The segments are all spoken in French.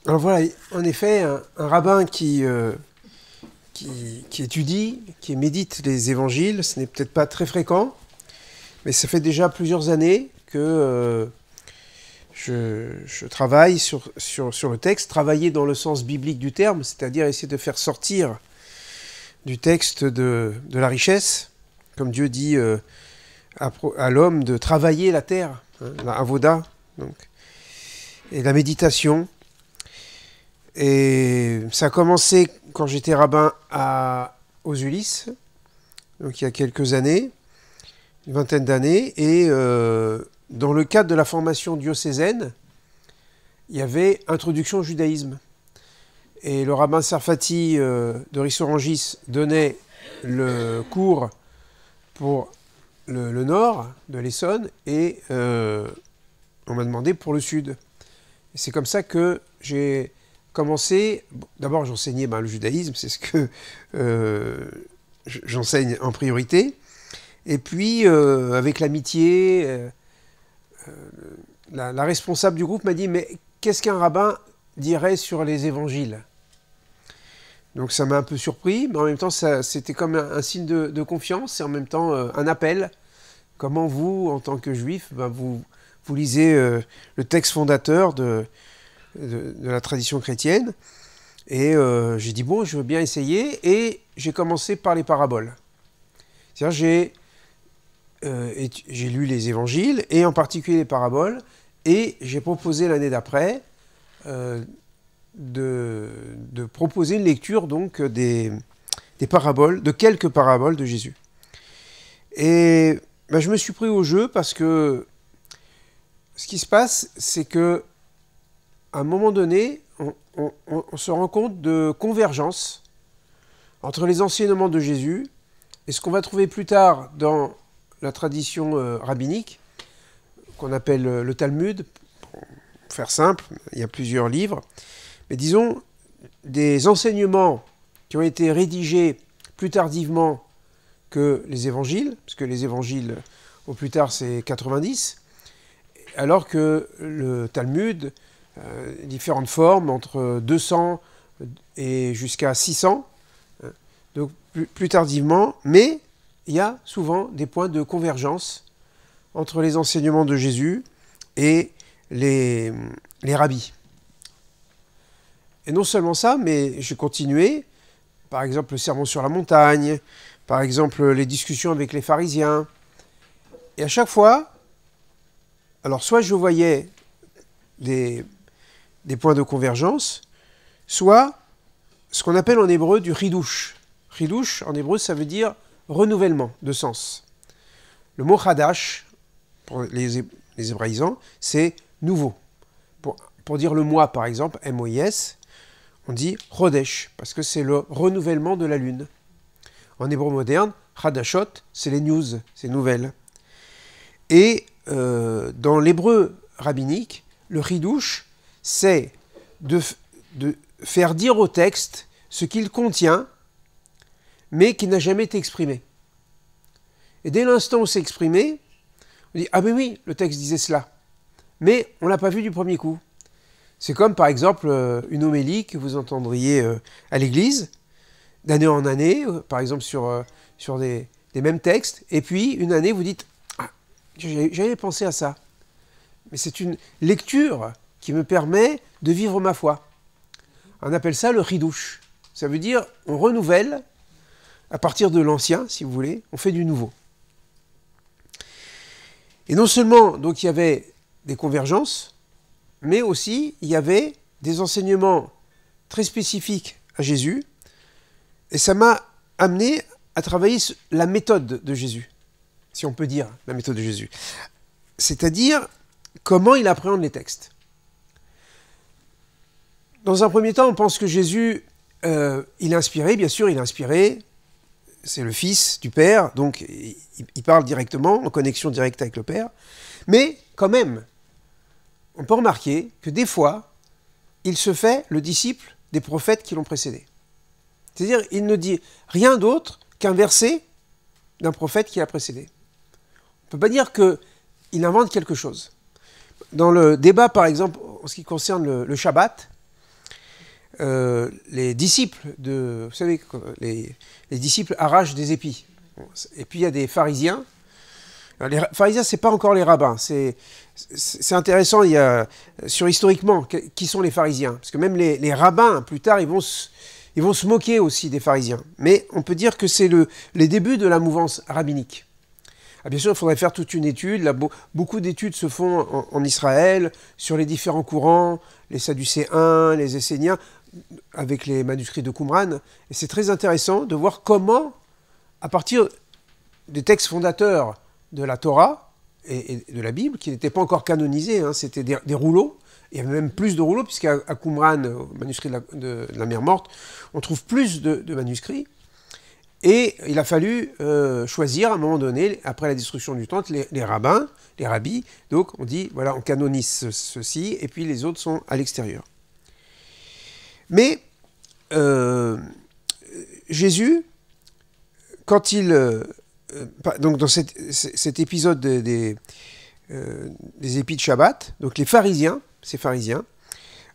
Alors voilà, en effet, un rabbin qui étudie, qui médite les évangiles, ce n'est peut-être pas très fréquent, mais ça fait déjà plusieurs années que je travaille sur le texte, travailler dans le sens biblique du terme, c'est-à-dire essayer de faire sortir du texte de la richesse, comme Dieu dit à l'homme de travailler la terre, hein, la avoda, donc, et la méditation. Et ça a commencé quand j'étais rabbin aux Ulysses, donc il y a quelques années, une vingtaine d'années, et dans le cadre de la formation diocésaine, il y avait introduction au judaïsme. Et le rabbin Sarfati de Rissorangis donnait le cours pour le nord de l'Essonne, et on m'a demandé pour le sud. Et c'est comme ça que j'ai commencé. D'abord, j'enseignais le judaïsme, c'est ce que j'enseigne en priorité. Et puis, avec l'amitié, la responsable du groupe m'a dit « Mais qu'est-ce qu'un rabbin dirait sur les évangiles ?» Donc ça m'a un peu surpris, mais en même temps, c'était comme un signe de confiance et en même temps un appel. Comment vous, en tant que juif, vous lisez le texte fondateur de la tradition chrétienne. Et j'ai dit, bon, je veux bien essayer. Et j'ai commencé par les paraboles. C'est-à-dire, j'ai lu les évangiles, et en particulier les paraboles, et j'ai proposé l'année d'après de proposer une lecture donc des paraboles, de quelques paraboles de Jésus. Et je me suis pris au jeu parce que ce qui se passe, c'est que à un moment donné, on se rend compte de convergence entre les enseignements de Jésus et ce qu'on va trouver plus tard dans la tradition rabbinique, qu'on appelle le Talmud, pour faire simple, il y a plusieurs livres, mais disons des enseignements qui ont été rédigés plus tardivement que les évangiles, parce que les évangiles, au plus tard, c'est 90, alors que le Talmud, différentes formes, entre 200 et jusqu'à 600, donc plus tardivement, mais il y a souvent des points de convergence entre les enseignements de Jésus et les rabbis. Et non seulement ça, mais j'ai continué, par exemple le sermon sur la montagne, par exemple les discussions avec les pharisiens, et à chaque fois, alors soit je voyais des points de convergence, soit ce qu'on appelle en hébreu du chidouche. Chidouche, en hébreu, ça veut dire renouvellement de sens. Le mot chadash, pour les hébraïsants, c'est nouveau. Pour dire le mois, par exemple, M-O-I-S, on dit chodesh, parce que c'est le renouvellement de la lune. En hébreu moderne, chadashot, c'est les news, c'est nouvelles. Et dans l'hébreu rabbinique, le chidouche, c'est de faire dire au texte ce qu'il contient, mais qui n'a jamais été exprimé. Et dès l'instant où c'est exprimé, on dit « Ah ben oui, le texte disait cela », mais on ne l'a pas vu du premier coup. C'est comme par exemple une homélie que vous entendriez à l'église, d'année en année, par exemple sur des mêmes textes, et puis une année vous dites « Ah, j'avais pensé à ça ». Mais c'est une lecture qui me permet de vivre ma foi. On appelle ça le chidouche. Ça veut dire on renouvelle, à partir de l'ancien, si vous voulez, on fait du nouveau. Et non seulement, donc, il y avait des convergences, mais aussi, il y avait des enseignements très spécifiques à Jésus, et ça m'a amené à travailler la méthode de Jésus, si on peut dire la méthode de Jésus. C'est-à-dire, comment il appréhende les textes. Dans un premier temps, on pense que Jésus, il est inspiré, bien sûr, il est inspiré, c'est le Fils du Père, donc il parle directement, en connexion directe avec le Père, mais quand même, on peut remarquer que des fois, il se fait le disciple des prophètes qui l'ont précédé. C'est-à-dire, il ne dit rien d'autre qu'un verset d'un prophète qui l'a précédé. On ne peut pas dire qu'il invente quelque chose. Dans le débat, par exemple, en ce qui concerne le Shabbat, les disciples vous savez, les disciples arrachent des épis. Et puis il y a des pharisiens. Alors, les pharisiens, c'est pas encore les rabbins. C'est intéressant, historiquement, qui sont les pharisiens. Parce que même les rabbins, plus tard, ils vont se moquer aussi des pharisiens. Mais on peut dire que c'est les débuts de la mouvance rabbinique. Ah, bien sûr, il faudrait faire toute une étude. Là, beaucoup d'études se font en Israël sur les différents courants, les Sadducéens, les Esséniens, avec les manuscrits de Qumran. Et c'est très intéressant de voir comment, à partir des textes fondateurs de la Torah et de la Bible, qui n'étaient pas encore canonisés, hein, c'était des rouleaux. Il y avait même plus de rouleaux, puisqu'à Qumran, au manuscrit de la mer Morte, on trouve plus de manuscrits. Et il a fallu choisir à un moment donné, après la destruction du temple, les rabbins, les rabbis. Donc on dit, voilà, on canonise ceci, et puis les autres sont à l'extérieur. Mais Jésus, quand donc dans cet épisode des épis de Shabbat, donc ces pharisiens,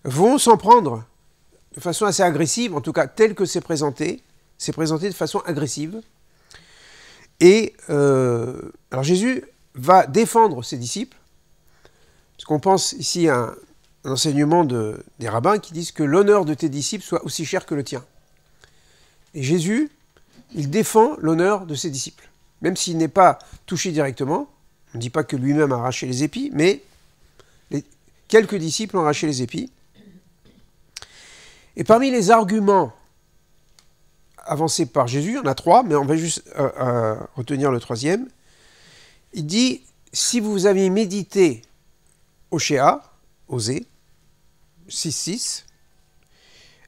vont s'en prendre de façon assez agressive, en tout cas tel que c'est présenté de façon agressive. Et alors Jésus va défendre ses disciples, parce qu'on pense ici à un enseignement des rabbins qui disent que l'honneur de tes disciples soit aussi cher que le tien. Et Jésus, il défend l'honneur de ses disciples, même s'il n'est pas touché directement. On ne dit pas que lui-même a arraché les épis, mais quelques disciples ont arraché les épis. Et parmi les arguments avancés par Jésus, il y en a 3, mais on va juste retenir le 3e. Il dit, si vous avez médité Oshéa, Osée, 6.6,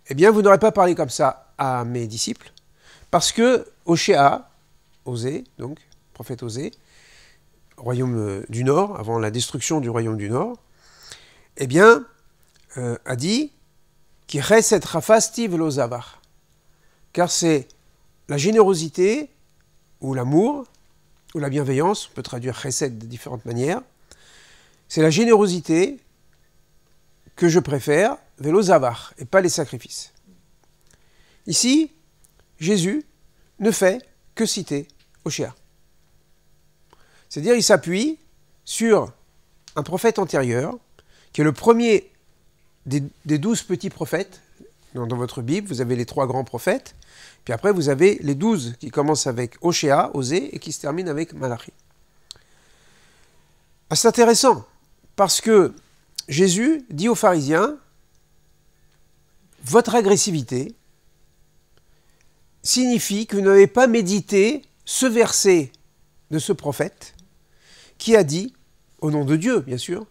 eh bien vous n'aurez pas parlé comme ça à mes disciples, parce que Oshéa, Osée, donc prophète Osée, royaume du Nord, avant la destruction du royaume du Nord, eh bien, a dit qui chesed rafasti velo zavar, car c'est la générosité ou l'amour ou la bienveillance, on peut traduire chesed de différentes manières, c'est la générosité que je préfère, velo zavar, et pas les sacrifices. Ici, Jésus ne fait que citer Oshéa. C'est-à-dire, il s'appuie sur un prophète antérieur, qui est le premier des 12 petits prophètes. Dans votre Bible, vous avez les 3 grands prophètes, puis après, vous avez les 12 qui commencent avec Oshéa, Osée, et qui se terminent avec Malachi. Ah, c'est intéressant, parce que Jésus dit aux pharisiens, votre agressivité signifie que vous n'avez pas médité ce verset de ce prophète, qui a dit, au nom de Dieu, bien sûr,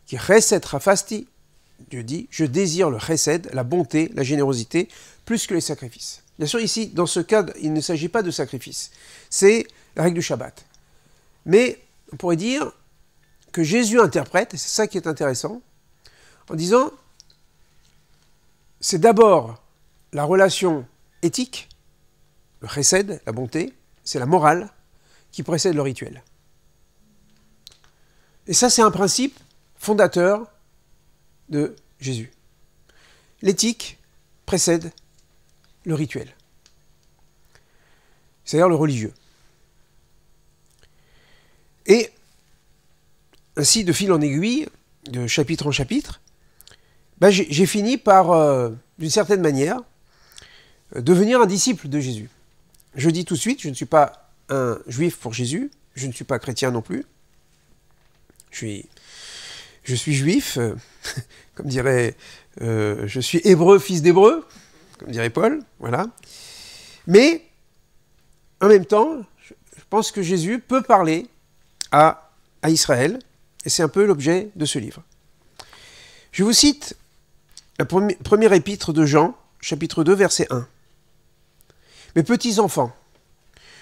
qui chesed rafasti, Dieu dit, je désire le chesed, la bonté, la générosité, plus que les sacrifices. Bien sûr, ici, dans ce cas, il ne s'agit pas de sacrifice. C'est la règle du Shabbat. Mais on pourrait dire que Jésus interprète, et c'est ça qui est intéressant, en disant, c'est d'abord la relation éthique, le chesed, la bonté, c'est la morale qui précède le rituel. Et ça, c'est un principe fondateur de Jésus. L'éthique précède le rituel, c'est-à-dire le religieux. Et ainsi, de fil en aiguille, de chapitre en chapitre, j'ai fini par, d'une certaine manière, devenir un disciple de Jésus. Je dis tout de suite, je ne suis pas un juif pour Jésus, je ne suis pas chrétien non plus. Je suis juif, comme dirait, je suis hébreu, fils d'hébreu, comme dirait Paul, voilà. Mais, en même temps, je pense que Jésus peut parler à Israël, et c'est un peu l'objet de ce livre. Je vous cite la première épître de Jean, chapitre 2, verset 1. « Mes petits enfants,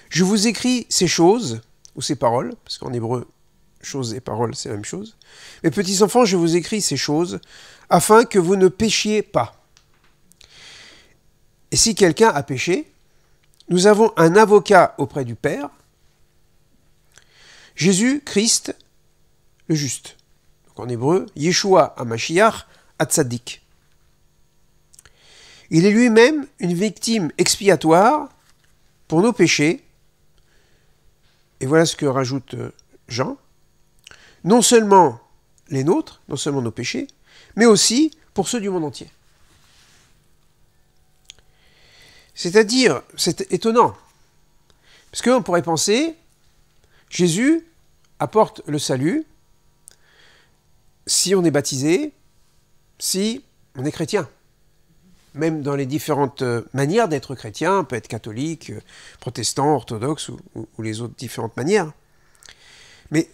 je vous écris ces choses, ou ces paroles, parce qu'en hébreu, choses et paroles, c'est la même chose. Mes petits enfants, je vous écris ces choses, afin que vous ne péchiez pas. Et si quelqu'un a péché, nous avons un avocat auprès du Père, Jésus-Christ, le juste. » Donc en hébreu, Yeshua HaMashiach HaTzadik. Il est lui-même une victime expiatoire pour nos péchés. Et voilà ce que rajoute Jean. Non seulement les nôtres, non seulement nos péchés, mais aussi pour ceux du monde entier. C'est-à-dire, c'est étonnant, parce qu'on pourrait penser, Jésus apporte le salut si on est baptisé, si on est chrétien. Même dans les différentes manières d'être chrétien, on peut être catholique, protestant, orthodoxe ou les autres différentes manières. Mais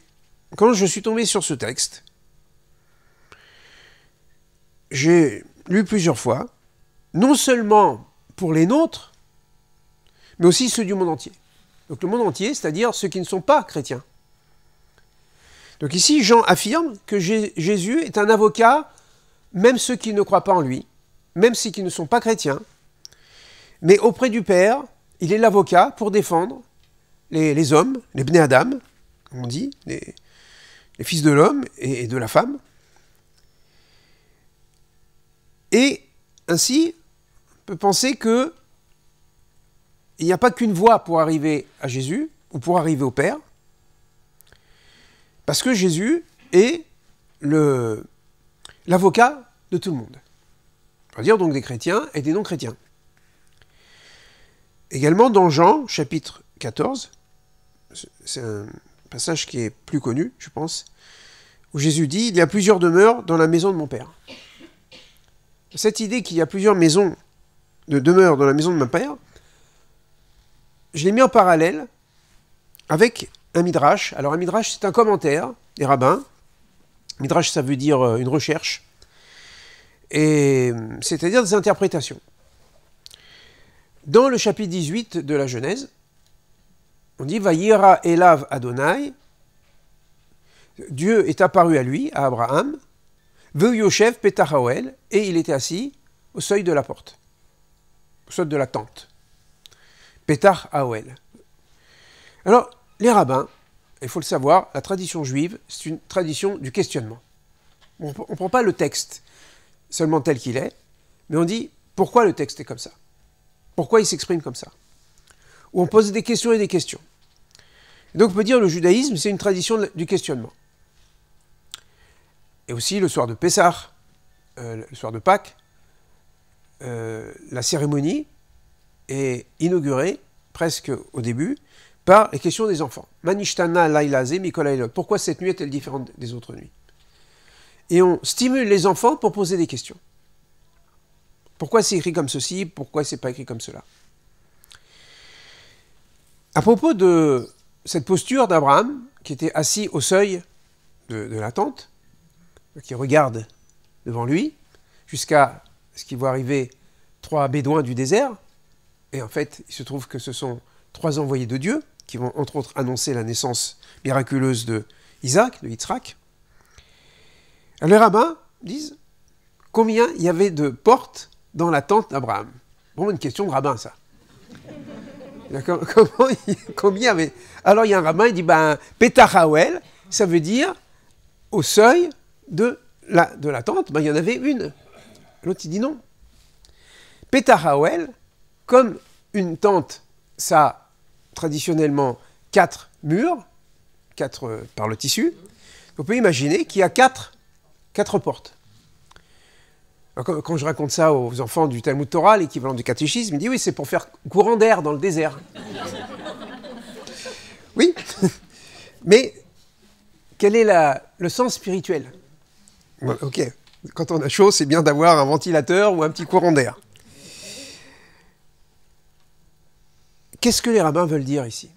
quand je suis tombé sur ce texte, j'ai lu plusieurs fois, non seulement pour les nôtres, mais aussi ceux du monde entier. Donc le monde entier, c'est-à-dire ceux qui ne sont pas chrétiens. Donc ici, Jean affirme que Jésus est un avocat, même ceux qui ne croient pas en lui, même ceux qui ne sont pas chrétiens, mais auprès du Père, il est l'avocat pour défendre les hommes, les Bnei Adam, comme on dit, les fils de l'homme et de la femme. Et ainsi, on peut penser que il n'y a pas qu'une voie pour arriver à Jésus, ou pour arriver au Père, parce que Jésus est l'avocat de tout le monde. On va dire donc des chrétiens et des non-chrétiens. Également dans Jean, chapitre 14, c'est un passage qui est plus connu, je pense, où Jésus dit « Il y a plusieurs demeures dans la maison de mon Père ». Cette idée qu'il y a plusieurs maisons de demeures dans la maison de mon Père, je l'ai mis en parallèle avec un midrash. Alors un midrash, c'est un commentaire des rabbins. Midrash, ça veut dire une recherche. Et c'est-à-dire des interprétations. Dans le chapitre 18 de la Genèse, on dit « Vayira Elav Adonai » Dieu est apparu à lui, à Abraham, « Veyoshev Petach Haoel » et il était assis au seuil de la porte, au seuil de la tente. Petach Haoel. Alors, les rabbins, il faut le savoir, la tradition juive, c'est une tradition du questionnement. On ne prend pas le texte seulement tel qu'il est, mais on dit pourquoi le texte est comme ça, pourquoi il s'exprime comme ça. Ou on pose des questions et des questions. Et donc on peut dire que le judaïsme, c'est une tradition du questionnement. Et aussi le soir de Pessah, le soir de Pâques, la cérémonie est inaugurée, presque au début, par les questions des enfants. Manishtana Lailaze Mikolailot. Pourquoi cette nuit est-elle différente des autres nuits? Et on stimule les enfants pour poser des questions. Pourquoi c'est écrit comme ceci? Pourquoi c'est pas écrit comme cela? À propos de cette posture d'Abraham, qui était assis au seuil de la tente, qui regarde devant lui, jusqu'à ce qu'il voit arriver 3 bédouins du désert, et en fait, il se trouve que ce sont 3 envoyés de Dieu, qui vont entre autres annoncer la naissance miraculeuse de Isaac, de Yitzhak. Les rabbins disent combien il y avait de portes dans la tente d'Abraham. Bon, une question de rabbin, ça. Combien il y avait? Alors il y a un rabbin, il dit Petach Haoel, ça veut dire au seuil de la tente, il y en avait une. L'autre il dit non. Petach Haoel, comme une tente, ça a traditionnellement 4 murs, 4 par le tissu, on peut imaginer qu'il y a 4 portes. Alors, quand je raconte ça aux enfants du Talmud Torah, l'équivalent du catéchisme, ils disent oui, c'est pour faire courant d'air dans le désert. Oui, mais quel est le sens spirituel? Ok, quand on a chaud, c'est bien d'avoir un ventilateur ou un petit courant d'air. Qu'est-ce que les rabbins veulent dire ici?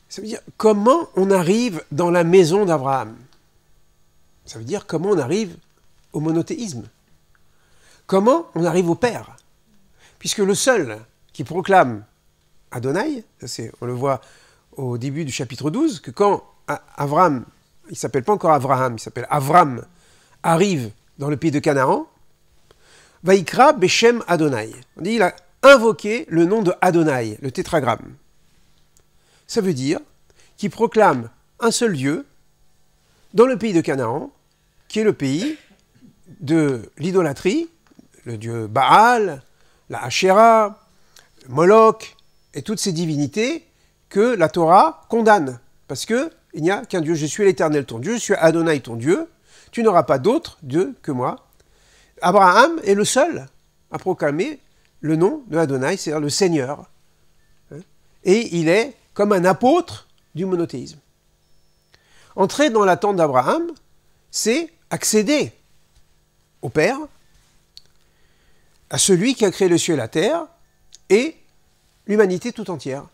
Ça veut dire comment on arrive dans la maison d'Abraham. Ça veut dire comment on arrive au monothéisme. Comment on arrive au Père? Puisque le seul qui proclame Adonai, on le voit au début du chapitre 12, que quand Avram, il ne s'appelle pas encore Abraham, il s'appelle Avram, arrive dans le pays de Canaan, Vaikra Beshem Adonai. On dit il a invoqué le nom de Adonai, le tétragramme. Ça veut dire qu'il proclame un seul Dieu dans le pays de Canaan, qui est le pays de l'idolâtrie, le dieu Baal, la Asherah, Moloch, et toutes ces divinités que la Torah condamne. Parce qu'il n'y a qu'un Dieu, je suis l'Éternel ton Dieu, je suis Adonai ton Dieu, tu n'auras pas d'autre Dieu que moi. Abraham est le seul à proclamer le nom de Adonai, c'est-à-dire le Seigneur. Et il est comme un apôtre du monothéisme. Entrer dans la tente d'Abraham, c'est accéder au Père, à celui qui a créé le ciel et la terre, et l'humanité tout entière.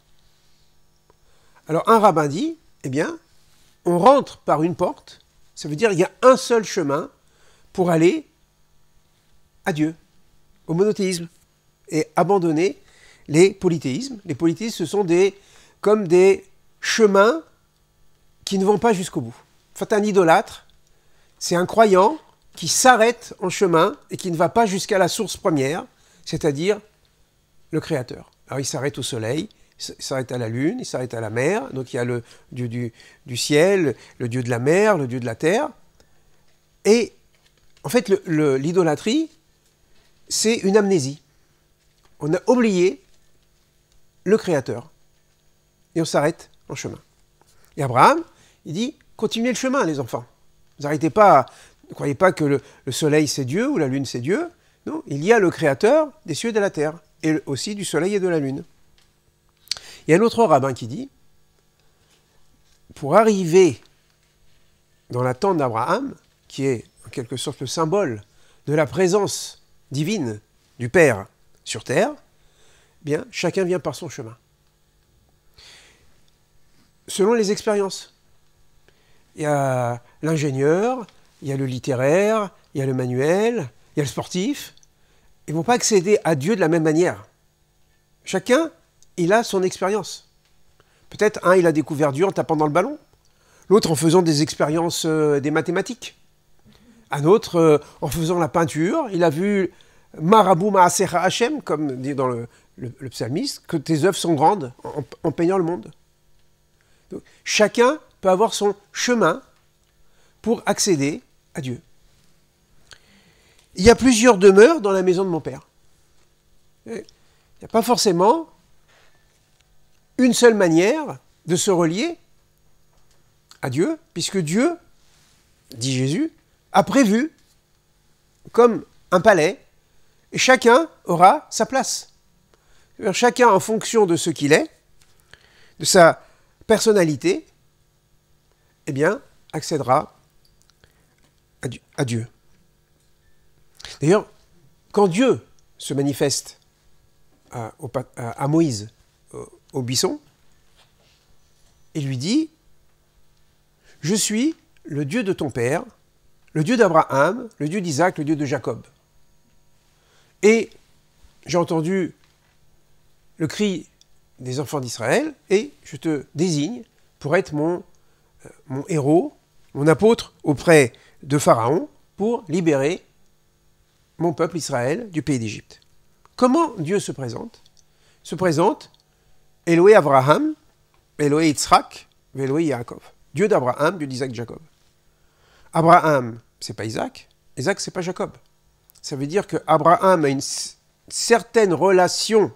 Alors un rabbin dit, eh bien, on rentre par une porte, ça veut dire qu'il y a un seul chemin pour aller à Dieu, au monothéisme, et abandonner les polythéismes. Les polythéismes, ce sont comme des chemins qui ne vont pas jusqu'au bout. En fait, un idolâtre, c'est un croyant qui s'arrête en chemin et qui ne va pas jusqu'à la source première, c'est-à-dire le Créateur. Alors il s'arrête au soleil, il s'arrête à la lune, il s'arrête à la mer, donc il y a le dieu du ciel, le dieu de la mer, le dieu de la terre. Et en fait, l'idolâtrie, c'est une amnésie. On a oublié le Créateur. Et on s'arrête en chemin. Et Abraham, il dit, continuez le chemin, les enfants. Vous n'arrêtez pas, ne croyez pas que le soleil c'est Dieu ou la lune c'est Dieu. Non, il y a le Créateur des cieux et de la terre, et aussi du soleil et de la lune. Il y a un autre rabbin qui dit, pour arriver dans la tente d'Abraham, qui est en quelque sorte le symbole de la présence divine du Père sur terre, eh bien, chacun vient par son chemin. Selon les expériences. Il y a l'ingénieur, il y a le littéraire, il y a le manuel, il y a le sportif. Ils ne vont pas accéder à Dieu de la même manière. Chacun, il a son expérience. Peut-être un, il a découvert Dieu en tapant dans le ballon. L'autre en faisant des expériences des mathématiques. Un autre en faisant la peinture. Il a vu Marabout Maasecha Hachem, comme dit dans le psalmiste, que tes œuvres sont grandes en peignant le monde. Donc, chacun peut avoir son chemin pour accéder à Dieu. Il y a plusieurs demeures dans la maison de mon Père. Il n'y a pas forcément une seule manière de se relier à Dieu, puisque Dieu, dit Jésus, a prévu comme un palais, et chacun aura sa place. Chacun, en fonction de ce qu'il est, de sa personnalité, eh bien, accédera à Dieu. D'ailleurs, quand Dieu se manifeste à Moïse au buisson, il lui dit « Je suis le Dieu de ton père, le Dieu d'Abraham, le Dieu d'Isaac, le Dieu de Jacob. » Et j'ai entendu le cri des enfants d'Israël, et je te désigne pour être mon héros, mon apôtre auprès de Pharaon, pour libérer mon peuple Israël du pays d'Égypte. Comment Dieu se présente? Se présente Elohé Abraham, Elohé Yitzhak, Elohé Yaakov. Dieu d'Abraham, Dieu d'Isaac, Jacob. Abraham, c'est pas Isaac, Isaac, c'est pas Jacob. Ça veut dire qu'Abraham a une certaine relation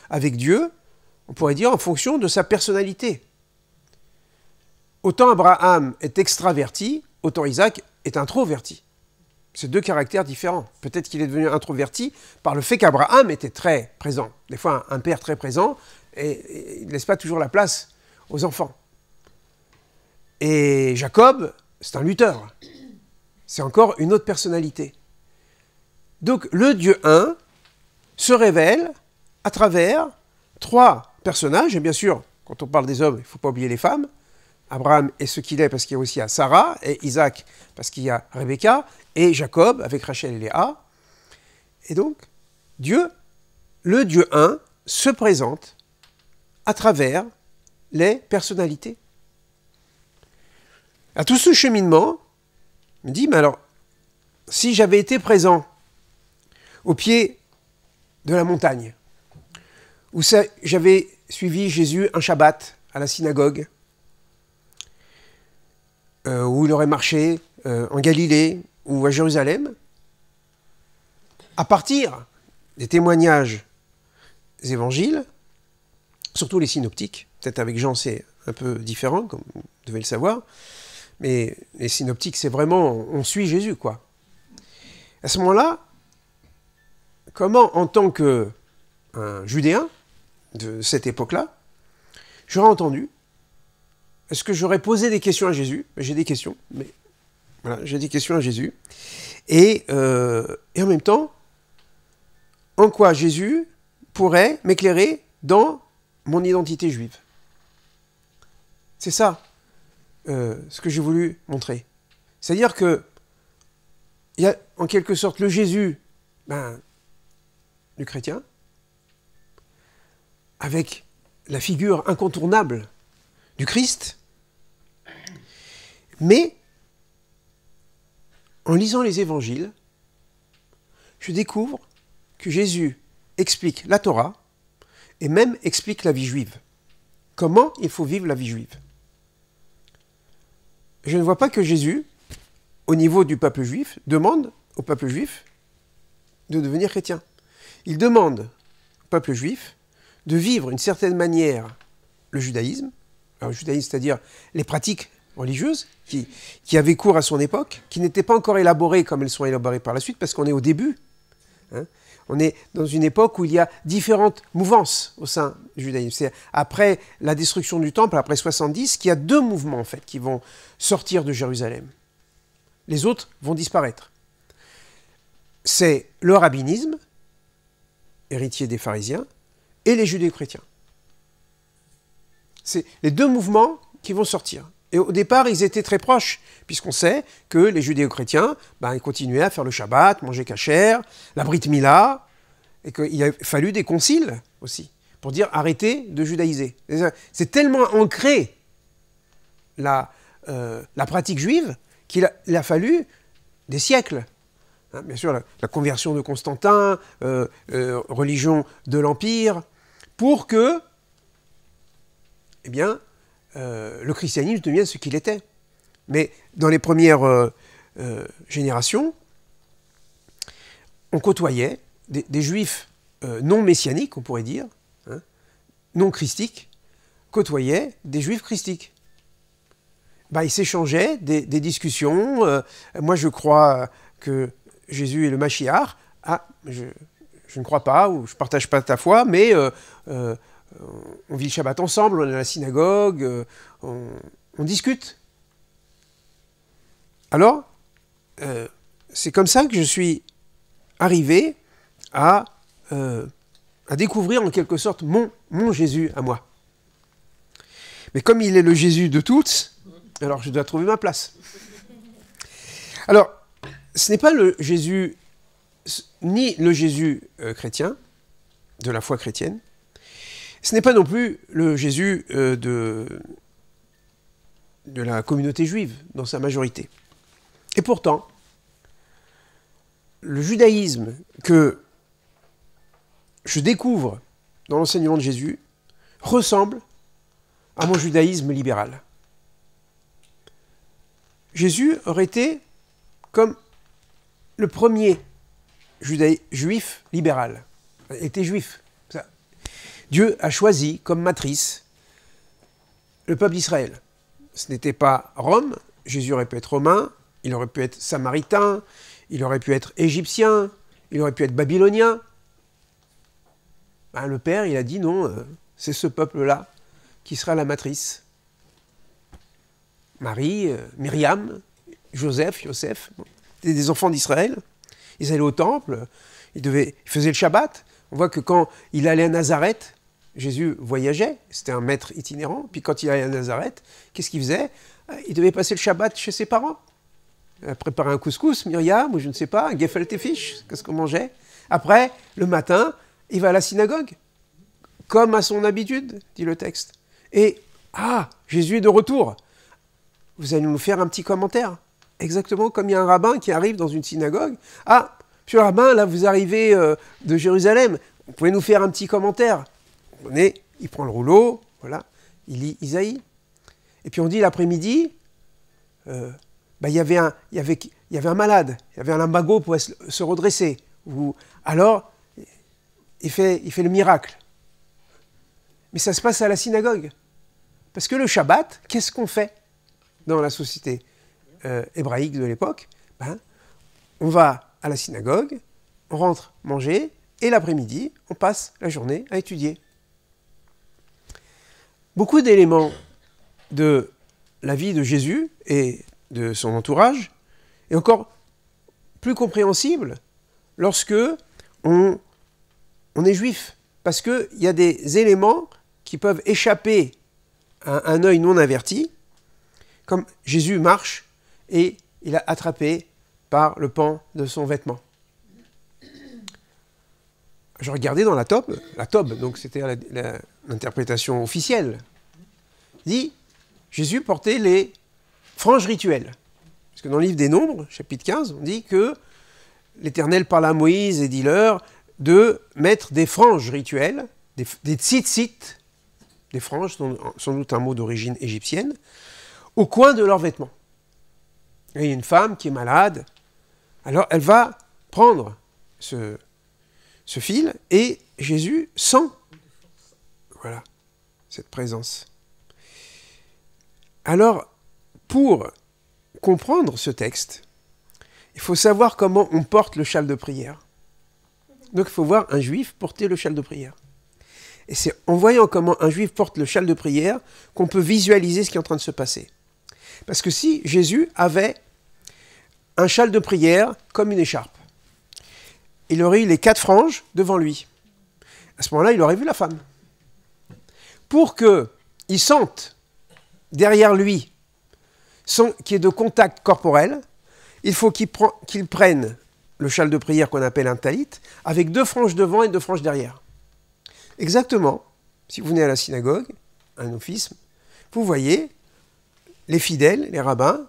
avec Dieu, on pourrait dire en fonction de sa personnalité. Autant Abraham est extraverti, autant Isaac est introverti. C'est deux caractères différents. Peut-être qu'il est devenu introverti par le fait qu'Abraham était très présent. Des fois, un père très présent, et il ne laisse pas toujours la place aux enfants. Et Jacob, c'est un lutteur. C'est encore une autre personnalité. Donc, le Dieu un se révèle à travers trois personnages. Et bien sûr, quand on parle des hommes, il ne faut pas oublier les femmes. Abraham est ce qu'il est parce qu'il y a aussi Sarah, et Isaac parce qu'il y a Rebecca, et Jacob avec Rachel et Léa. Et donc, Dieu, le Dieu un, se présente à travers les personnalités. À tout ce cheminement, je me dis, mais alors, si j'avais été présent au pied de la montagne, où j'avais suivi Jésus un Shabbat à la synagogue, où il aurait marché en Galilée ou à Jérusalem, à partir des témoignages des évangiles, surtout les synoptiques, peut-être avec Jean c'est un peu différent, comme vous devez le savoir, mais les synoptiques c'est vraiment, on suit Jésus quoi. À ce moment-là, comment en tant qu'un judéen de cette époque-là, j'aurais entendu, est-ce que j'aurais posé des questions à Jésus? J'ai des questions, mais voilà, j'ai des questions à Jésus. Et en même temps, en quoi Jésus pourrait m'éclairer dans mon identité juive. C'est ça ce que j'ai voulu montrer. C'est-à-dire que il y a en quelque sorte le Jésus du chrétien, avec la figure incontournable du Christ, mais en lisant les évangiles, je découvre que Jésus explique la Torah et même explique la vie juive. Comment il faut vivre la vie juive. Je ne vois pas que Jésus, au niveau du peuple juif, demande au peuple juif de devenir chrétien. Il demande au peuple juif de vivre d'une certaine manière le judaïsme. Alors, le judaïsme, c'est-à-dire les pratiques religieuses qui avaient cours à son époque, qui n'étaient pas encore élaborées comme elles sont élaborées par la suite, parce qu'on est au début. On est dans une époque où il y a différentes mouvances au sein du judaïsme. C'est après la destruction du temple, après 70, qu'il y a deux mouvements en fait qui vont sortir de Jérusalem. Les autres vont disparaître. C'est le rabbinisme, héritier des pharisiens, et les judéo-chrétiens. C'est les deux mouvements qui vont sortir. Et au départ, ils étaient très proches, puisqu'on sait que les judéo-chrétiens, ils continuaient à faire le Shabbat, manger kasher, la Brit Mila, et qu'il a fallu des conciles aussi, pour dire arrêtez de judaïser. C'est tellement ancré la pratique juive qu'il a fallu des siècles. Bien sûr, la conversion de Constantin, religion de l'Empire, pour que, le christianisme devienne ce qu'il était. Mais dans les premières générations, on côtoyait des juifs non messianiques, on pourrait dire, non christiques, côtoyaient des juifs christiques. Ils s'échangeaient des discussions. Moi, je crois que Jésus est le Mashiach. Je ne crois pas, ou je ne partage pas ta foi, mais on vit le Shabbat ensemble, on est à la synagogue, on discute. Alors, c'est comme ça que je suis arrivé à découvrir en quelque sorte mon Jésus à moi. Mais comme il est le Jésus de toutes, alors je dois trouver ma place. Alors, ce n'est pas le Jésus, ni le Jésus chrétien, de la foi chrétienne, ce n'est pas non plus le Jésus de la communauté juive, dans sa majorité. Et pourtant, le judaïsme que je découvre dans l'enseignement de Jésus ressemble à mon judaïsme libéral. Jésus aurait été comme le premier juif libéral. Il était juif. Dieu a choisi comme matrice le peuple d'Israël. Ce n'était pas Rome, Jésus aurait pu être romain, il aurait pu être samaritain, il aurait pu être égyptien, il aurait pu être babylonien. Le Père, il a dit non, c'est ce peuple-là qui sera la matrice. Marie, Myriam, Joseph, c'était des enfants d'Israël. Ils allaient au temple, ils faisaient le Shabbat. On voit que quand il allait à Nazareth, Jésus voyageait, c'était un maître itinérant. Puis quand il allait à Nazareth, qu'est-ce qu'il faisait? Il devait passer le Shabbat chez ses parents. Préparer un couscous, Myriam, ou je ne sais pas, un gefilte fish, qu'est-ce qu'on mangeait. Après, le matin, il va à la synagogue, comme à son habitude, dit le texte. Et, Jésus est de retour. Vous allez nous faire un petit commentaire. Exactement comme il y a un rabbin qui arrive dans une synagogue. Monsieur le rabbin, là, vous arrivez de Jérusalem, vous pouvez nous faire un petit commentaire. Il prend le rouleau, voilà, il lit Isaïe. Et puis on dit l'après-midi, il y avait un malade, il y avait un lumbago pour se redresser. Alors, il fait le miracle. Mais ça se passe à la synagogue. Parce que le Shabbat, qu'est-ce qu'on fait dans la société hébraïque de l'époque? On va à la synagogue, on rentre manger, et l'après-midi, on passe la journée à étudier. Beaucoup d'éléments de la vie de Jésus et de son entourage est encore plus compréhensible lorsque on est juif. Parce qu'il y a des éléments qui peuvent échapper à un œil non averti, comme Jésus marche et il a attrapé par le pan de son vêtement. Je regardais dans la Tob, donc c'était l'interprétation officielle, dit Jésus portait les franges rituelles. Parce que dans le livre des Nombres, chapitre 15, on dit que l'Éternel parle à Moïse et dit-leur de mettre des franges rituelles, des tzitzit, des franges, sans doute un mot d'origine égyptienne, au coin de leurs vêtements. Et il y a une femme qui est malade, alors elle va prendre ce fil et Jésus sent cette présence. Alors, pour comprendre ce texte, il faut savoir comment on porte le châle de prière. Donc il faut voir un juif porter le châle de prière. Et c'est en voyant comment un juif porte le châle de prière qu'on peut visualiser ce qui est en train de se passer. Parce que si Jésus avait un châle de prière comme une écharpe, il aurait eu les 4 franges devant lui. À ce moment-là, il aurait vu la femme. Pour qu'il sente derrière lui qu'il y ait de contact corporel, il faut qu'il prenne le châle de prière qu'on appelle un talit, avec 2 franges devant et 2 franges derrière. Exactement, si vous venez à la synagogue, un office, vous voyez, les fidèles, les rabbins,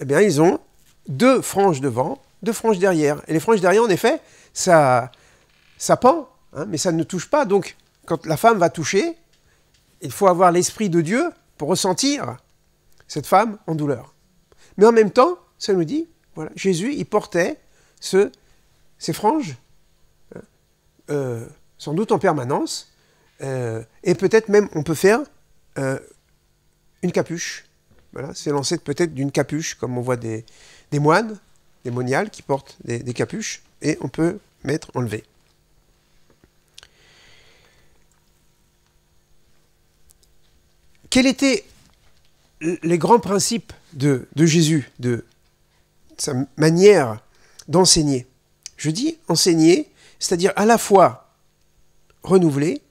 eh bien, ils ont 2 franges devant, 2 franges derrière. Et les franges derrière, en effet, ça pend, mais ça ne touche pas. Donc, quand la femme va toucher, il faut avoir l'Esprit de Dieu pour ressentir cette femme en douleur. Mais en même temps, ça nous dit, voilà, Jésus, il portait ces franges, sans doute en permanence, et peut-être même, on peut faire une capuche. Voilà, c'est l'ancêtre peut-être d'une capuche, comme on voit des moines, des moniales qui portent des capuches, et on peut enlever. Quels étaient les grands principes de Jésus, de sa manière d'enseigner? Je dis enseigner, c'est-à-dire à la fois renouveler,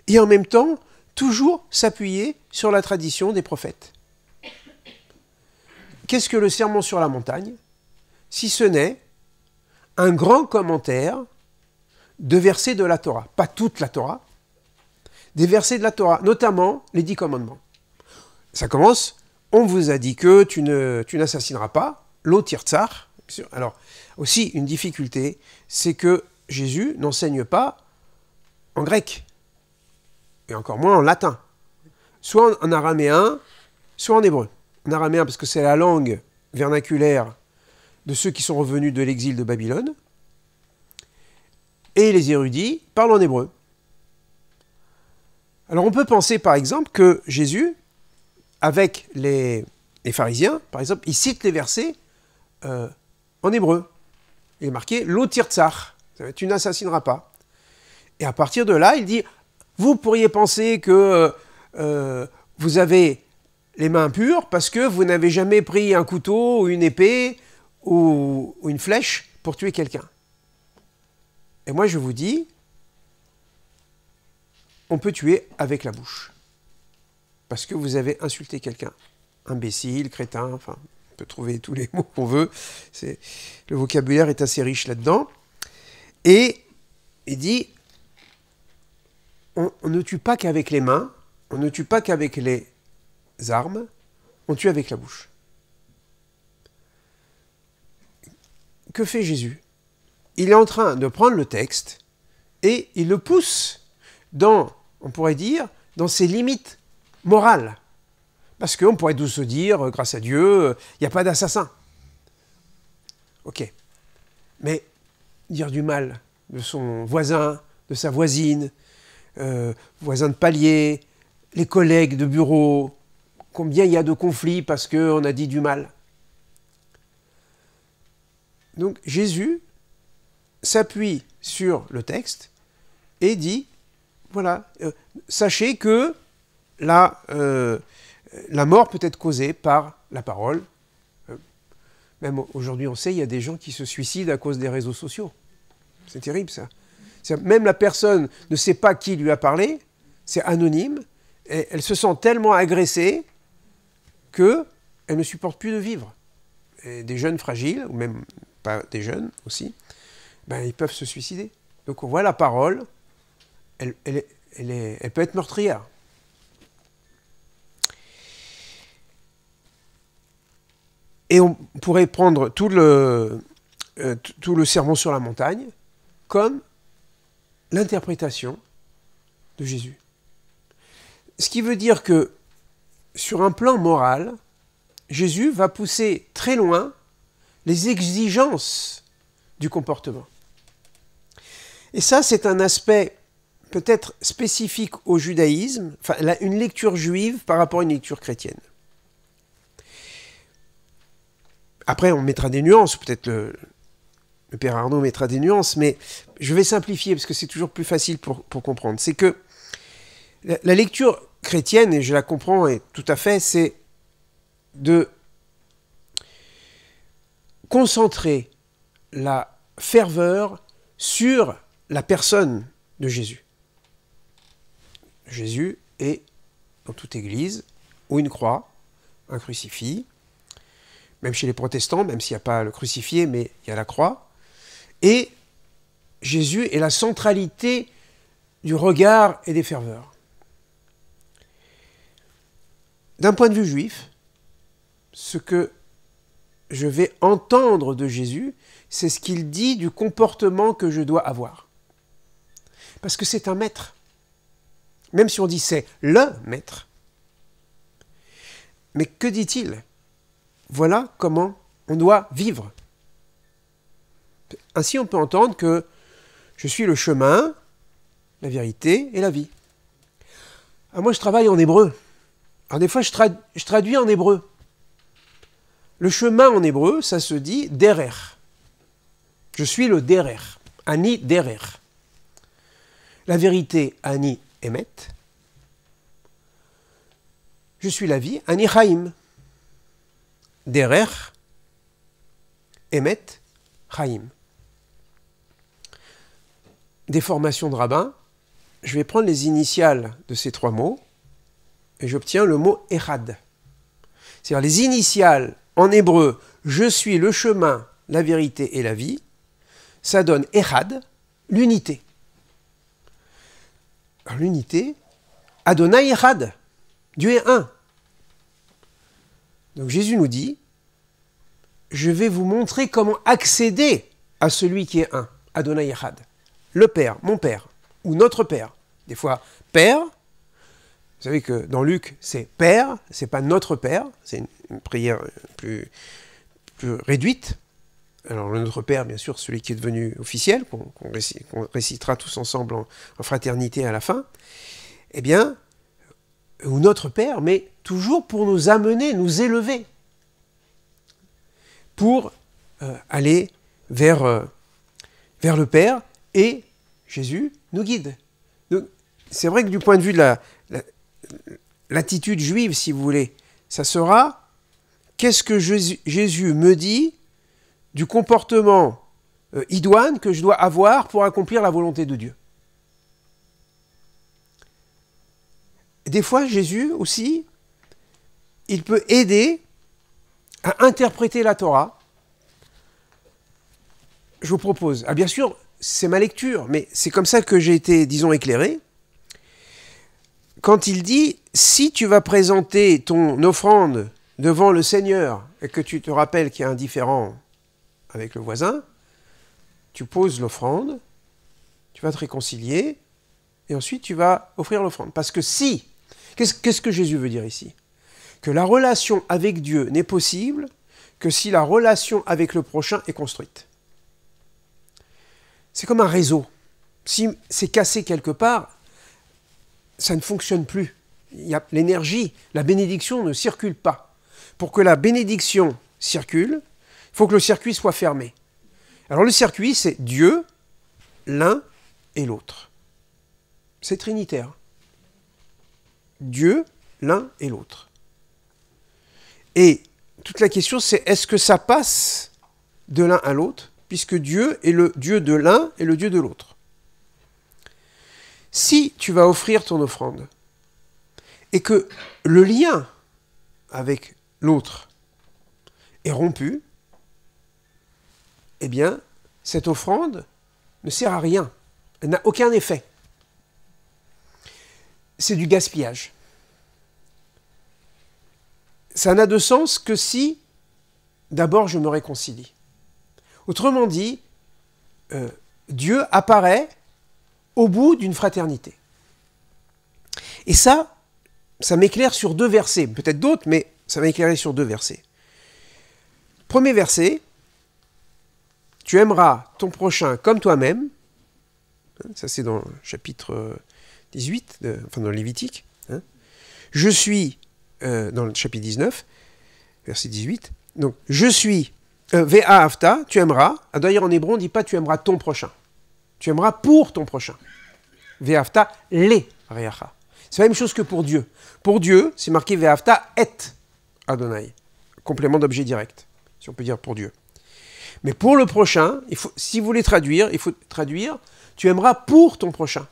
et en même temps, toujours s'appuyer sur la tradition des prophètes. Qu'est-ce que le sermon sur la montagne? Si ce n'est un grand commentaire de versets de la Torah. Pas toute la Torah, des versets de la Torah, notamment les 10 commandements. Ça commence, on vous a dit que tu n'assassineras pas, lo tirtsar. Alors, aussi, une difficulté, c'est que Jésus n'enseigne pas en grec, et encore moins en latin, soit en araméen, soit en hébreu. En araméen, parce que c'est la langue vernaculaire de ceux qui sont revenus de l'exil de Babylone, et les érudits parlent en hébreu. Alors on peut penser par exemple que Jésus, avec les pharisiens, par exemple, il cite les versets en hébreu. Il est marqué « Lo tirtsar », tu n'assassineras pas. Et à partir de là, il dit « Vous pourriez penser que vous avez les mains pures parce que vous n'avez jamais pris un couteau ou une épée ou une flèche pour tuer quelqu'un. » Et moi je vous dis, on peut tuer avec la bouche. Parce que vous avez insulté quelqu'un. Imbécile, crétin, enfin, on peut trouver tous les mots qu'on veut. Le vocabulaire est assez riche là-dedans. Et il dit, on ne tue pas qu'avec les mains, on ne tue pas qu'avec les armes, on tue avec la bouche. Que fait Jésus? Il est en train de prendre le texte et il le pousse dans, on pourrait dire, dans ses limites morales. Parce qu'on pourrait tous se dire, grâce à Dieu, il n'y a pas d'assassin. Ok. Mais dire du mal de son voisin, de sa voisine, voisin de palier, les collègues de bureau, combien il y a de conflits parce qu'on a dit du mal. Donc Jésus s'appuie sur le texte et dit, voilà, sachez que la mort peut être causée par la parole. Même aujourd'hui, on sait, il y a des gens qui se suicident à cause des réseaux sociaux. C'est terrible, ça. Même la personne ne sait pas qui lui a parlé, c'est anonyme, et elle se sent tellement agressée qu'elle ne supporte plus de vivre. Et des jeunes fragiles, ou même pas des jeunes aussi, ben, ils peuvent se suicider. Donc on voit la parole, elle peut être meurtrière. Et on pourrait prendre tout le sermon sur la montagne comme l'interprétation de Jésus. Ce qui veut dire que, sur un plan moral, Jésus va pousser très loin les exigences du comportement. Et ça, c'est un aspect peut-être spécifique au judaïsme, enfin, une lecture juive par rapport à une lecture chrétienne. Après, on mettra des nuances, peut-être le père Arnaud mettra des nuances, mais je vais simplifier parce que c'est toujours plus facile pour comprendre. C'est que la lecture chrétienne, et je la comprends et tout à fait, c'est de concentrer la ferveur sur la personne de Jésus. Jésus est, dans toute église, ou une croix, un crucifix, même chez les protestants, même s'il n'y a pas le crucifié, mais il y a la croix. Et Jésus est la centralité du regard et des ferveurs. D'un point de vue juif, ce que je vais entendre de Jésus, c'est ce qu'il dit du comportement que je dois avoir. Parce que c'est un maître. Même si on dit c'est le maître. Mais que dit-il ? Voilà comment on doit vivre. Ainsi, on peut entendre que je suis le chemin, la vérité et la vie. Alors moi, je travaille en hébreu. Alors des fois, je traduis en hébreu. Le chemin en hébreu, ça se dit « derer ». Je suis le « derer ». « Ani derer ». La vérité, « ani emet ». Je suis la vie, « ani chaim ». Derer, emet, chaim. Déformation de rabbin, je vais prendre les initiales de ces trois mots et j'obtiens le mot echad. C'est-à-dire les initiales en hébreu, je suis le chemin, la vérité et la vie, ça donne echad, l'unité. Alors l'unité, Adonai echad, Dieu est un. Donc Jésus nous dit, je vais vous montrer comment accéder à celui qui est un, Adonai Echad, le Père, mon Père, ou notre Père. Des fois, Père, vous savez que dans Luc, c'est Père, c'est pas notre Père, c'est une prière plus réduite. Alors le Notre Père, bien sûr, celui qui est devenu officiel, qu'on récitera tous ensemble en fraternité à la fin, eh bien, ou notre Père, mais toujours pour nous amener, nous élever, pour aller vers le Père, et Jésus nous guide. C'est vrai que du point de vue de l'attitude juive, si vous voulez, ça sera qu'est-ce que Jésus me dit du comportement idoine que je dois avoir pour accomplir la volonté de Dieu. Des fois, Jésus aussi, il peut aider à interpréter la Torah. Je vous propose, bien sûr, c'est ma lecture, mais c'est comme ça que j'ai été, disons, éclairé. Quand il dit, si tu vas présenter ton offrande devant le Seigneur et que tu te rappelles qu'il y a un différend avec le voisin, tu poses l'offrande, tu vas te réconcilier et ensuite tu vas offrir l'offrande. Parce que si, qu'est-ce que Jésus veut dire ici ? Que la relation avec Dieu n'est possible que si la relation avec le prochain est construite. c'est comme un réseau. Si c'est cassé quelque part, ça ne fonctionne plus. L'énergie, la bénédiction ne circule pas. Pour que la bénédiction circule, il faut que le circuit soit fermé. Alors le circuit, c'est Dieu, l'un et l'autre. C'est trinitaire. Dieu, l'un et l'autre. Et toute la question, c'est est-ce que ça passe de l'un à l'autre, puisque Dieu est le Dieu de l'un et le Dieu de l'autre. Si tu vas offrir ton offrande, et que le lien avec l'autre est rompu, eh bien, cette offrande ne sert à rien. Elle n'a aucun effet. C'est du gaspillage. Ça n'a de sens que si, d'abord, je me réconcilie. Autrement dit, Dieu apparaît au bout d'une fraternité. Et ça m'éclaire sur 2 versets, peut-être d'autres, mais ça m'a éclairé sur 2 versets. Premier verset, tu aimeras ton prochain comme toi-même. Ça, c'est dans le chapitre 18, enfin dans le Lévitique. Je suis, dans le chapitre 19, verset 18. Donc, je suis, ve'ahavta, tu aimeras. D'ailleurs, en hébreu, on ne dit pas tu aimeras ton prochain. Tu aimeras pour ton prochain. Ve'ahavta le reacha. C'est la même chose que pour Dieu. Pour Dieu, c'est marqué ve'ahavta et Adonai. Complément d'objet direct, si on peut dire pour Dieu. Mais pour le prochain, si vous voulez traduire, il faut traduire tu aimeras pour ton prochain.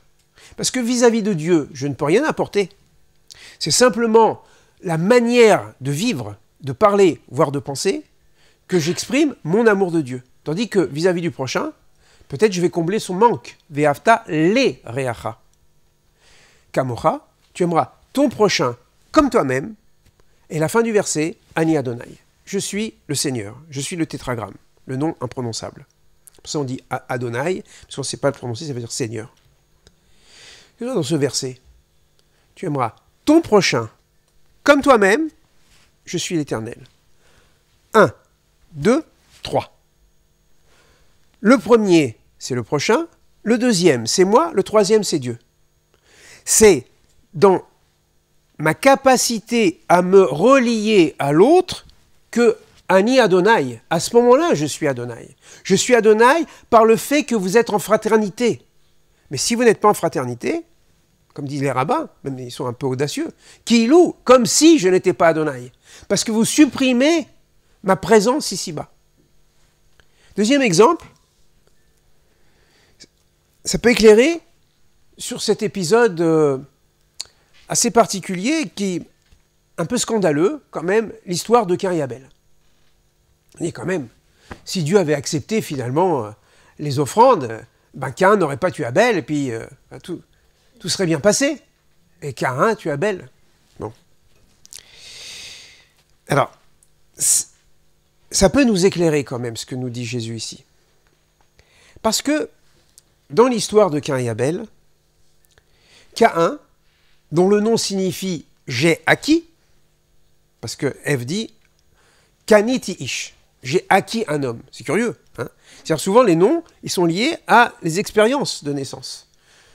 Parce que vis-à-vis de Dieu, je ne peux rien apporter. C'est simplement la manière de vivre, de parler, voire de penser, que j'exprime mon amour de Dieu. Tandis que vis-à-vis du prochain, peut-être je vais combler son manque. Ve'ahavta le reacha. Kamocha, tu aimeras ton prochain comme toi-même. Et la fin du verset, Ani Adonai. Je suis le Seigneur, je suis le tétragramme, le nom imprononçable. Pour ça on dit Adonai, parce qu'on ne sait pas le prononcer, ça veut dire Seigneur. Et dans ce verset, tu aimeras ton prochain comme toi-même, je suis l'Éternel. 1, 2, 3. Le premier, c'est le prochain. Le deuxième, c'est moi. Le troisième, c'est Dieu. C'est dans ma capacité à me relier à l'autre que Ani Adonai. À ce moment-là, je suis Adonai. Je suis Adonai par le fait que vous êtes en fraternité. Mais si vous n'êtes pas en fraternité, comme disent les rabbins, même ils sont un peu audacieux, Kilou, comme si je n'étais pas Adonai. Parce que vous supprimez ma présence ici-bas. Deuxième exemple, ça peut éclairer sur cet épisode assez particulier qui est un peu scandaleux, quand même, l'histoire de Caïn et Abel. Et quand même, si Dieu avait accepté finalement les offrandes, Caïn n'aurait pas tué Abel, et puis tout serait bien passé. Et Caïn tue Abel. Bon. Alors, ça peut nous éclairer quand même ce que nous dit Jésus ici. Parce que, dans l'histoire de Caïn et Abel, Caïn, dont le nom signifie « j'ai acquis », parce que Ève dit « kaniti ish », j'ai acquis un homme. C'est curieux. Hein. C'est-à-dire souvent les noms, ils sont liés à les expériences de naissance.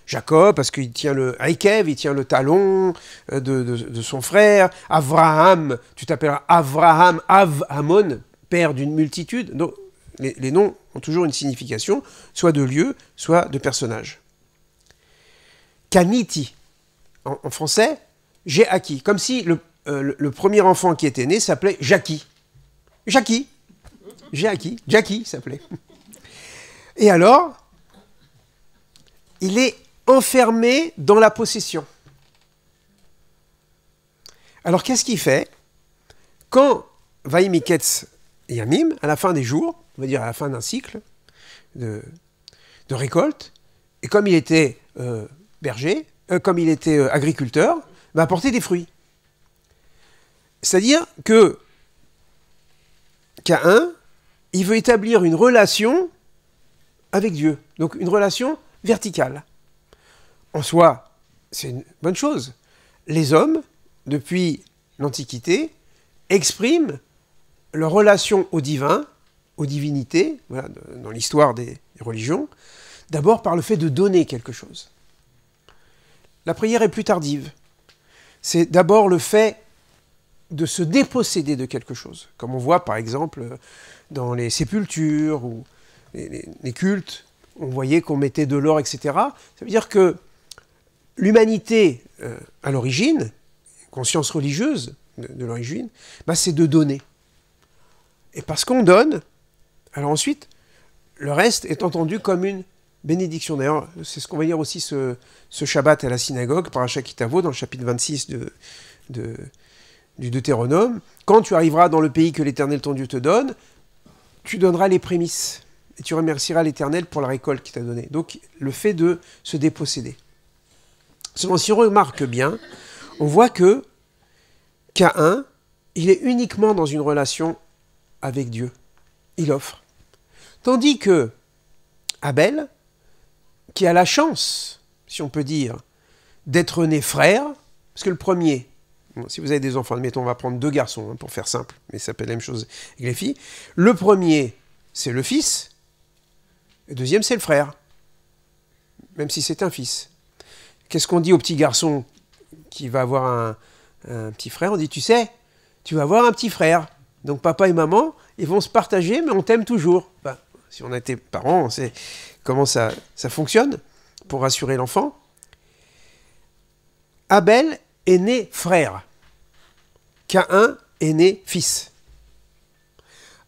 Jacob, parce qu'il tient le Aïkev, il tient le talon de son frère. Avraham, tu t'appelleras Avraham, Av-Hamon, père d'une multitude. Donc, les noms ont toujours une signification, soit de lieu, soit de personnage. Kaniti, en français, j'ai acquis. Comme si le premier enfant qui était né s'appelait Jackie. Jackie, j'ai acquis. Jackie s'appelait. Et alors, il est enfermé dans la possession. Alors, qu'est-ce qu'il fait? Quand Vaïmiketz Yamim, à la fin des jours, on va dire à la fin d'un cycle de récolte, et comme il était berger, comme il était agriculteur, va apporter des fruits. C'est-à-dire que Caïn, il veut établir une relation avec Dieu, donc une relation verticale. En soi, c'est une bonne chose. Les hommes, depuis l'Antiquité, expriment leur relation au divin, aux divinités, voilà, dans l'histoire des religions, D'abord par le fait de donner quelque chose. La prière est plus tardive. C'est d'abord le fait de se déposséder de quelque chose. Comme on voit par exemple dans les sépultures ou les cultes, on voyait qu'on mettait de l'or, etc. Ça veut dire que l'humanité, à l'origine, conscience religieuse de l'origine, c'est de donner. Et parce qu'on donne, alors ensuite, le reste est entendu comme une bénédiction. D'ailleurs, c'est ce qu'on va dire aussi ce Shabbat à la synagogue, Parashat Ki Tavo, dans le chapitre 26 du Deutéronome. Quand tu arriveras dans le pays que l'Éternel ton Dieu te donne, tu donneras les prémices et tu remercieras l'Éternel pour la récolte qu'il t'a donnée. Donc, le fait de se déposséder. Seulement, si on remarque bien, on voit que Caïn, il est uniquement dans une relation avec Dieu. Il offre. Tandis que Abel, qui a la chance, si on peut dire, d'être né frère, parce que le premier, si vous avez des enfants, admettons, on va prendre 2 garçons, pour faire simple, mais ça peut être la même chose avec les filles. Le premier, c'est le fils, le deuxième, c'est le frère, même si c'est un fils. Qu'est-ce qu'on dit au petit garçon qui va avoir un petit frère? On dit, tu sais, tu vas avoir un petit frère. Donc papa et maman, ils vont se partager, mais on t'aime toujours. Si on a été parents, on sait comment ça fonctionne pour rassurer l'enfant. Abel est né frère. Caïn est né fils.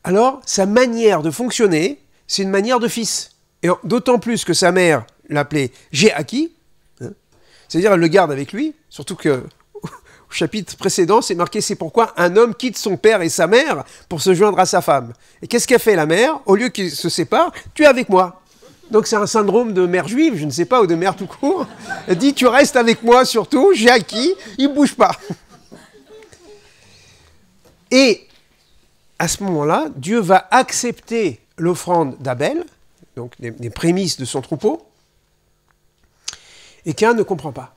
Alors, sa manière de fonctionner, c'est une manière de fils. Et d'autant plus que sa mère l'appelait j'ai acquis, c'est-à-dire elle le garde avec lui, surtout que au chapitre précédent, c'est marqué c'est pourquoi un homme quitte son père et sa mère pour se joindre à sa femme. Et qu'est-ce qu'a fait la mère? Au lieu qu'ils se séparent, tu es avec moi. Donc c'est un syndrome de mère juive, je ne sais pas, ou de mère tout court. Elle dit tu restes avec moi surtout, j'ai acquis, il ne bouge pas. Et à ce moment-là, Dieu va accepter l'offrande d'Abel, donc les prémices de son troupeau, et Caïn ne comprend pas.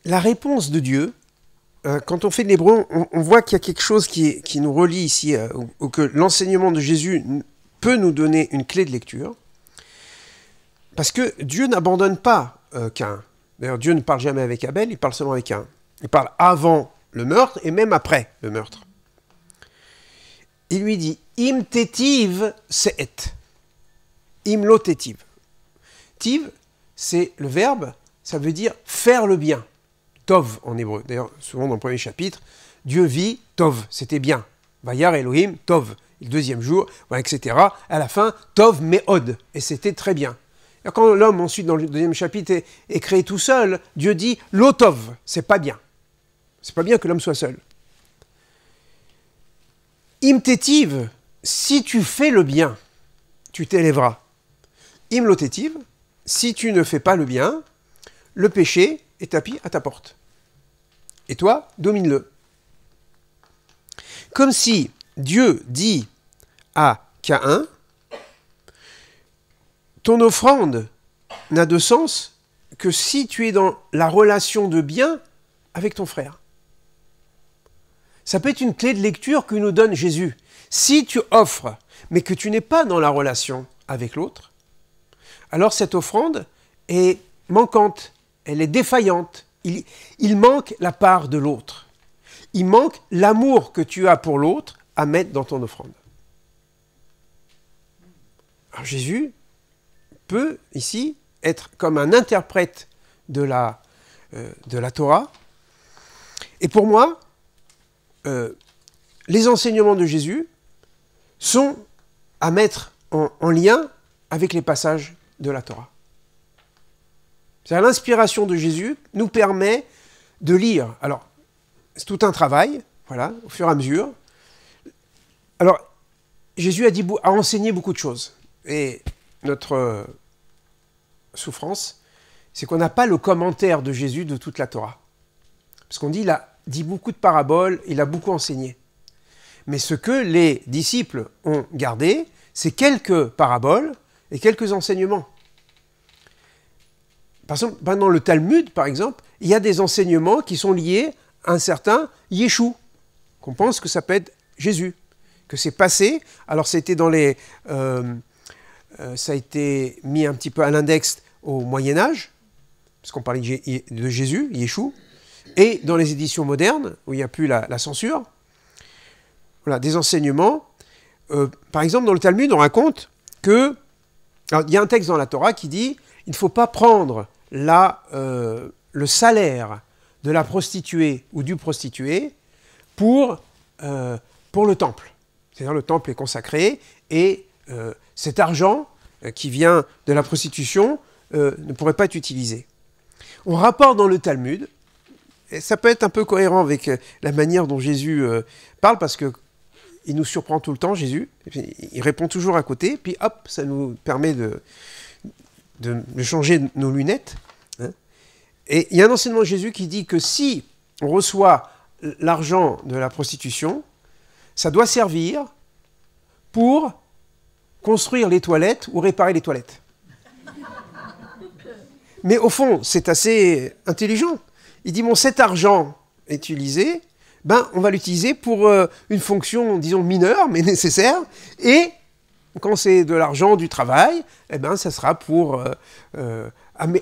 La réponse de Dieu, quand on fait de l'hébreu, on voit qu'il y a quelque chose qui nous relie ici, ou que l'enseignement de Jésus peut nous donner une clé de lecture, parce que Dieu n'abandonne pas Caïn. D'ailleurs, Dieu ne parle jamais avec Abel, il parle seulement avec Caïn. Il parle avant le meurtre et même après le meurtre. Il lui dit « Im tetiv se'et » « Im lo tetiv ». Tiv, c'est le verbe, ça veut dire « faire le bien ». Tov en hébreu. D'ailleurs, souvent dans le premier chapitre, Dieu vit, Tov, c'était bien. Vayar Elohim, Tov. Le deuxième jour, etc. À la fin, Tov Me'od. Et c'était très bien. Et quand l'homme, ensuite, dans le deuxième chapitre, est créé tout seul, Dieu dit « Lo Tov », c'est pas bien. C'est pas bien que l'homme soit seul. Im tetiv, si tu fais le bien, tu t'élèveras. Im lo tetiv, si tu ne fais pas le bien, le péché est tapis à ta porte. Et toi, domine-le. Comme si Dieu dit à Caïn, ton offrande n'a de sens que si tu es dans la relation de bien avec ton frère. Ça peut être une clé de lecture que nous donne Jésus. Si tu offres, mais que tu n'es pas dans la relation avec l'autre, alors cette offrande est manquante, elle est défaillante. Il manque la part de l'autre. Il manque l'amour que tu as pour l'autre à mettre dans ton offrande. Alors Jésus peut ici être comme un interprète de la Torah. Et pour moi, les enseignements de Jésus sont à mettre en lien avec les passages de la Torah. C'est-à-dire l'inspiration de Jésus nous permet de lire. Alors, c'est tout un travail, voilà, au fur et à mesure. Alors, Jésus a enseigné beaucoup de choses. Et notre souffrance, c'est qu'on n'a pas le commentaire de Jésus de toute la Torah. Parce qu'on dit, il a dit beaucoup de paraboles, il a beaucoup enseigné. Mais ce que les disciples ont gardé, c'est quelques paraboles et quelques enseignements. Par exemple, dans le Talmud, par exemple, il y a des enseignements qui sont liés à un certain Yeshua, qu'on pense que ça peut être Jésus, que c'est passé. Alors c'était dans les ça a été mis un petit peu à l'index au Moyen-Âge, parce qu'on parlait de Jésus, Yeshua, et dans les éditions modernes, où il n'y a plus la censure, voilà, des enseignements. Par exemple, dans le Talmud, on raconte que... Alors, il y a un texte dans la Torah qui dit il ne faut pas prendre le salaire de la prostituée ou du prostitué pour le temple. C'est-à-dire le temple est consacré et cet argent qui vient de la prostitution ne pourrait pas être utilisé. On rapporte dans le Talmud, et ça peut être un peu cohérent avec la manière dont Jésus parle, parce qu'il nous surprend tout le temps, Jésus, il répond toujours à côté, puis hop, ça nous permet de changer nos lunettes. Hein. Et il y a un enseignement de Jésus qui dit que si on reçoit l'argent de la prostitution, ça doit servir pour construire les toilettes ou réparer les toilettes. Mais au fond, c'est assez intelligent. Il dit, bon, cet argent est utilisé, on va l'utiliser pour une fonction, disons, mineure, mais nécessaire, et quand c'est de l'argent du travail, ça sera pour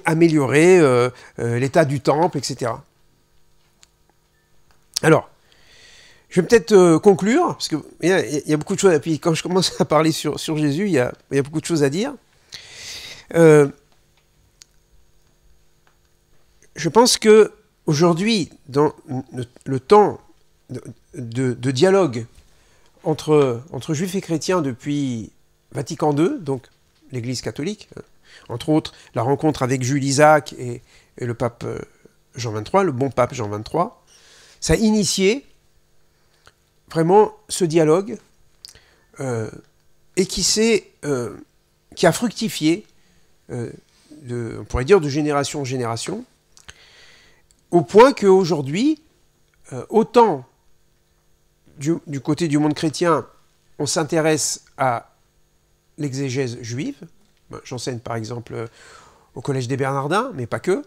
améliorer l'état du temple, etc. Alors, je vais peut-être conclure, parce qu'il y a beaucoup de choses, et puis quand je commence à parler sur Jésus, il y a beaucoup de choses à dire. Je pense qu'aujourd'hui, dans le temps de dialogue entre juifs et chrétiens depuis Vatican II, donc l'Église catholique, entre autres la rencontre avec Jules Isaac et le pape Jean XXIII, le bon pape Jean XXIII, ça a initié vraiment ce dialogue et qui a fructifié, on pourrait dire de génération en génération, au point qu'aujourd'hui, autant du côté du monde chrétien, on s'intéresse à l'exégèse juive. J'enseigne par exemple au Collège des Bernardins, mais pas que,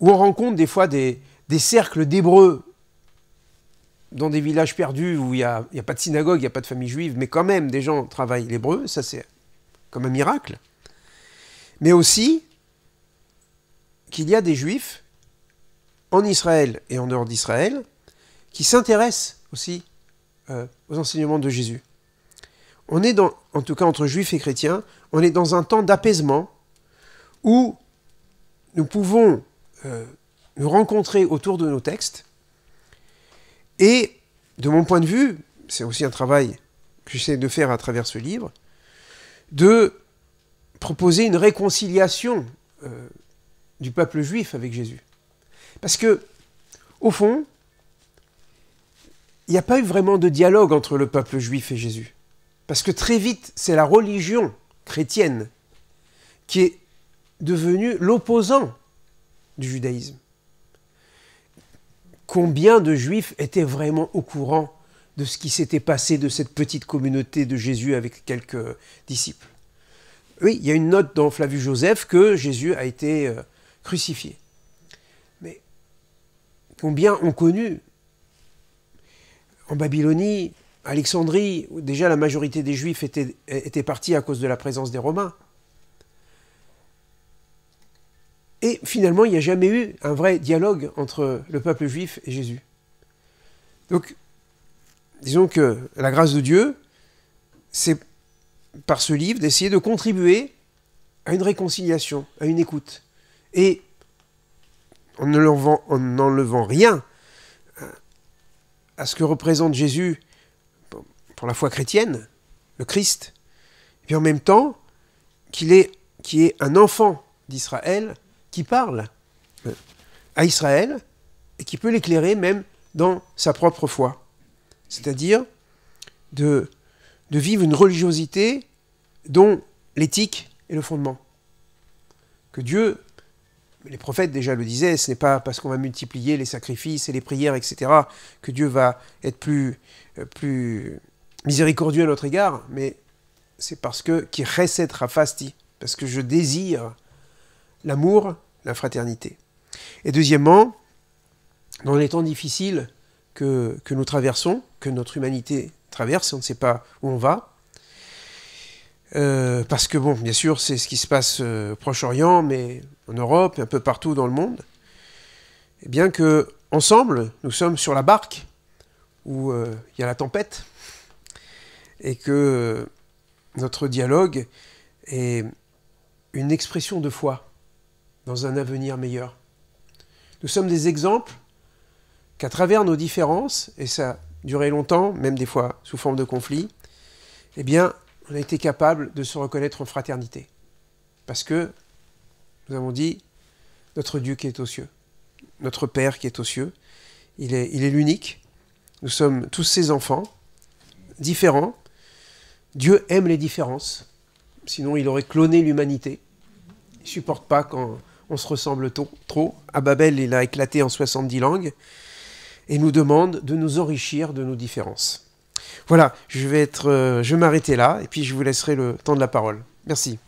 où on rencontre des fois des cercles d'Hébreux dans des villages perdus où il n'y a pas de synagogue, il n'y a pas de famille juive, mais quand même des gens travaillent l'hébreu, ça c'est comme un miracle. Mais aussi qu'il y a des juifs en Israël et en dehors d'Israël qui s'intéressent aussi aux enseignements de Jésus. On est en tout cas entre juifs et chrétiens, on est dans un temps d'apaisement où nous pouvons nous rencontrer autour de nos textes. Et de mon point de vue, c'est aussi un travail que j'essaie de faire à travers ce livre, de proposer une réconciliation du peuple juif avec Jésus. Parce que, au fond, il n'y a pas eu vraiment de dialogue entre le peuple juif et Jésus. Parce que très vite, c'est la religion chrétienne qui est devenue l'opposant du judaïsme. Combien de juifs étaient vraiment au courant de ce qui s'était passé de cette petite communauté de Jésus avec quelques disciples? Oui, il y a une note dans Flavius Joseph que Jésus a été crucifié. Mais combien ont connu en Babylonie, Alexandrie, où déjà la majorité des Juifs étaient partis à cause de la présence des Romains. Et finalement, il n'y a jamais eu un vrai dialogue entre le peuple juif et Jésus. Donc, disons que la grâce de Dieu, c'est par ce livre d'essayer de contribuer à une réconciliation, à une écoute. Et en n'enlevant rien à ce que représente Jésus pour la foi chrétienne, le Christ, et puis en même temps qui est un enfant d'Israël qui parle à Israël et qui peut l'éclairer même dans sa propre foi. C'est-à-dire de vivre une religiosité dont l'éthique est le fondement. Que Dieu, les prophètes déjà le disaient, ce n'est pas parce qu'on va multiplier les sacrifices et les prières, etc., que Dieu va être plus miséricordieux à notre égard, mais c'est parce que qui chesed rafasti, parce que je désire l'amour, la fraternité. Et deuxièmement, dans les temps difficiles que nous traversons, que notre humanité traverse, on ne sait pas où on va, parce que, bon, bien sûr, c'est ce qui se passe au Proche-Orient, mais en Europe et un peu partout dans le monde, et bien que, ensemble, nous sommes sur la barque où il y a la tempête, et que notre dialogue est une expression de foi dans un avenir meilleur. Nous sommes des exemples qu'à travers nos différences, et ça a duré longtemps, même des fois sous forme de conflit, eh bien, on a été capable de se reconnaître en fraternité. Parce que, nous avons dit, notre Dieu qui est aux cieux, notre Père qui est aux cieux, il est l'unique. Nous sommes tous ses enfants, différents. Dieu aime les différences, sinon il aurait cloné l'humanité. Il ne supporte pas quand on se ressemble trop. À Babel, il a éclaté en 70 langues et nous demande de nous enrichir de nos différences. Voilà, je vais m'arrêter là et puis je vous laisserai le temps de la parole. Merci.